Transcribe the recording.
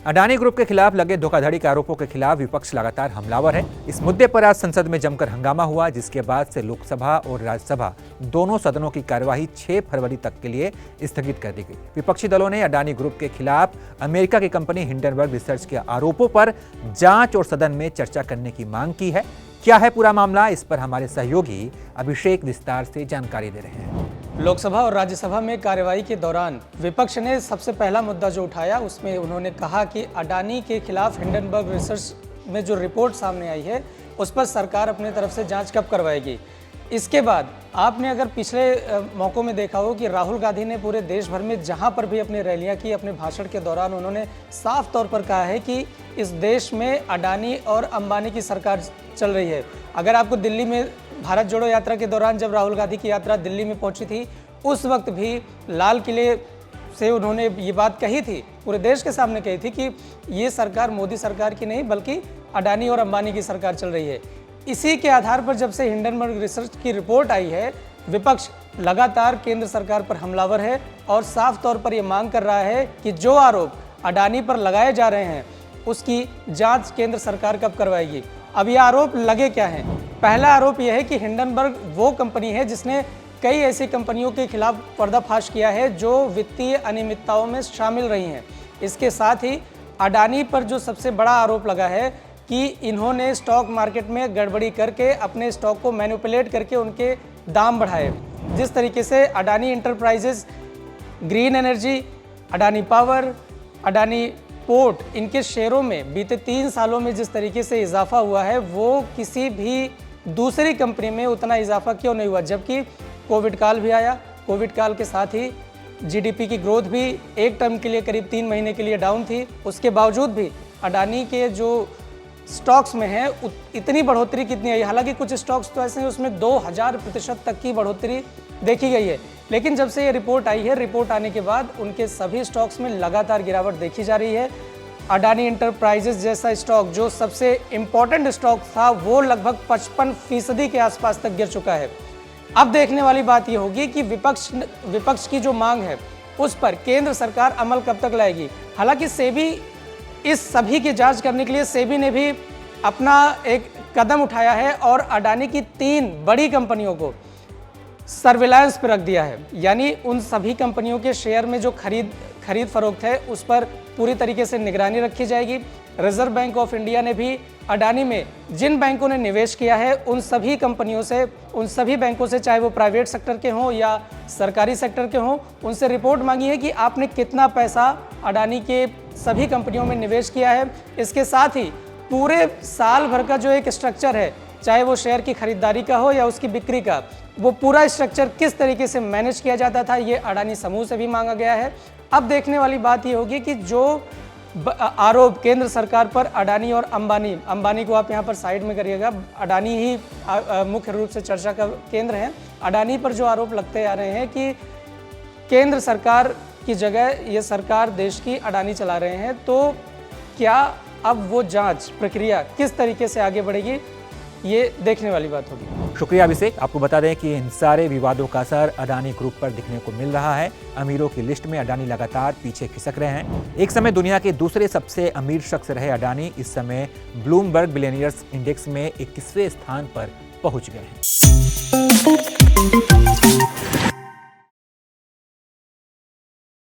Adani group के खिलाफ लगे धोखाधड़ी के आरोपों के खिलाफ विपक्ष लगातार हमलावर है। इस मुद्दे पर आज संसद में जमकर हंगामा हुआ, जिसके बाद से लोकसभा और राज्यसभा दोनों सदनों की कार्यवाही 6 फरवरी तक के लिए स्थगित कर दी गई। विपक्षी दलों ने अडानी ग्रुप के खिलाफ अमेरिका की कंपनी हिंडनबर्ग रिसर्च के आरोपों पर जांच और सदन में चर्चा करने की मांग की है। क्या है पूरा मामला, इस पर हमारे सहयोगी अभिषेक विस्तार से जानकारी दे रहे हैं। लोकसभा और राज्यसभा में कार्यवाही के दौरान विपक्ष ने सबसे पहला मुद्दा जो उठाया, उसमें उन्होंने कहा कि अडानी के खिलाफ हिंडनबर्ग रिसर्च में जो रिपोर्ट सामने आई है उस पर सरकार अपने तरफ से जांच कब करवाएगी। इसके बाद आपने अगर पिछले मौकों में देखा हो कि राहुल गांधी ने पूरे देश भर में जहां पर भी अपनी रैलियां की, अपने भाषण के दौरान उन्होंने साफ तौर पर कहा है कि इस देश में अडानी और अंबानी की सरकार चल रही है। अगर आपको दिल्ली में भारत जोड़ो यात्रा के दौरान जब राहुल गांधी की यात्रा दिल्ली में पहुंची थी, उस वक्त भी लाल किले से उन्होंने ये बात कही थी, पूरे देश के सामने कही थी कि ये सरकार मोदी सरकार की नहीं बल्कि अडानी और अंबानी की सरकार चल रही है। इसी के आधार पर जब से हिंडनबर्ग रिसर्च की रिपोर्ट आई है, विपक्ष लगातार केंद्र सरकार पर हमलावर है और साफ तौर पर यह मांग कर रहा है कि जो आरोप अडानी पर लगाए जा रहे हैं उसकी जांच केंद्र सरकार कब करवाएगी। अब ये आरोप लगे क्या हैं? पहला आरोप यह है कि हिंडनबर्ग वो कंपनी है जिसने कई ऐसी कंपनियों के खिलाफ पर्दाफाश किया है जो वित्तीय अनियमितताओं में शामिल रही हैं। इसके साथ ही अडानी पर जो सबसे बड़ा आरोप लगा है कि इन्होंने स्टॉक मार्केट में गड़बड़ी करके अपने स्टॉक को मैनिपुलेट करके उनके दाम बढ़ाए। जिस तरीके से Adani enterprises, green energy, Adani power, Adani port, इनके शेयरों में बीते 3 सालों में जिस तरीके से इजाफा हुआ है वो किसी भी दूसरी कंपनी में उतना इजाफा क्यों नहीं हुआ। जबकि कोविड काल भी आया, कोविड काल के साथ ही जीडीपी की ग्रोथ भी एक टर्म के लिए करीब 3 महीने के लिए डाउन थी। उसके बावजूद भी अडानी के जो स्टॉक्स में है इतनी बढ़ोतरी कितनी आई। हालांकि कुछ स्टॉक्स तो ऐसे हैं उसमें 2000% तक की बढ़ोतरी देखी गई है, लेकिन जब से ये रिपोर्ट आई है, रिपोर्ट आने के बाद उनके सभी स्टॉक्स में लगातार गिरावट देखी जा रही है। अडानी इंटरप्राइजेज जैसा स्टॉक जो सबसे इम्पोर्टेंट स्टॉक था वो लगभग 55% के आसपास तक गिर चुका है। अब देखने वाली बात ये होगी कि विपक्ष की जो मांग है उस पर केंद्र सरकार अमल कब तक लाएगी। हालांकि सेबी इस सभी की जांच करने के लिए सेबी ने भी अपना एक कदम उठाया है और अडानी की 3 बड़ी कंपनियों को सर्विलांस पर रख दिया है। यानी उन सभी कंपनियों के शेयर में जो खरीद फरोख्त है उस पर पूरी तरीके से निगरानी रखी जाएगी। रिजर्व बैंक ऑफ इंडिया ने भी अडानी में जिन बैंकों ने निवेश किया है उन सभी कंपनियों से, उन सभी बैंकों से, चाहे वो प्राइवेट सेक्टर के हों या सरकारी सेक्टर के हों, उनसे रिपोर्ट मांगी है कि आपने कितना पैसा अडानी के सभी कंपनियों में निवेश किया है। इसके साथ ही पूरे साल भर का जो एक स्ट्रक्चर है, चाहे वो शेयर की खरीदारी का हो या उसकी बिक्री का, वो पूरा स्ट्रक्चर किस तरीके से मैनेज किया जाता था, ये अडानी समूह से भी मांगा गया है। अब देखने वाली बात ये होगी कि जो आरोप केंद्र सरकार पर अडानी और अंबानी को आप यहाँ पर साइड में करिएगा, अडानी ही मुख्य रूप से चर्चा का केंद्र है। अडानी पर जो आरोप लगते आ रहे हैं कि केंद्र सरकार की जगह ये सरकार देश की अडानी चला रहे हैं, तो क्या अब वो जांच प्रक्रिया किस तरीके से आगे बढ़ेगी, ये देखने वाली बात होगी। शुक्रिया अभिषेक। आपको बता दें कि इन सारे विवादों का असर अडानी ग्रुप पर दिखने को मिल रहा है। अमीरों की लिस्ट में अडानी लगातार पीछे खिसक रहे हैं। एक समय दुनिया के दूसरे सबसे अमीर शख्स रहे अडानी इस समय ब्लूमबर्ग बिलियनियर्स इंडेक्स में 21वें स्थान पर पहुंच गए हैं।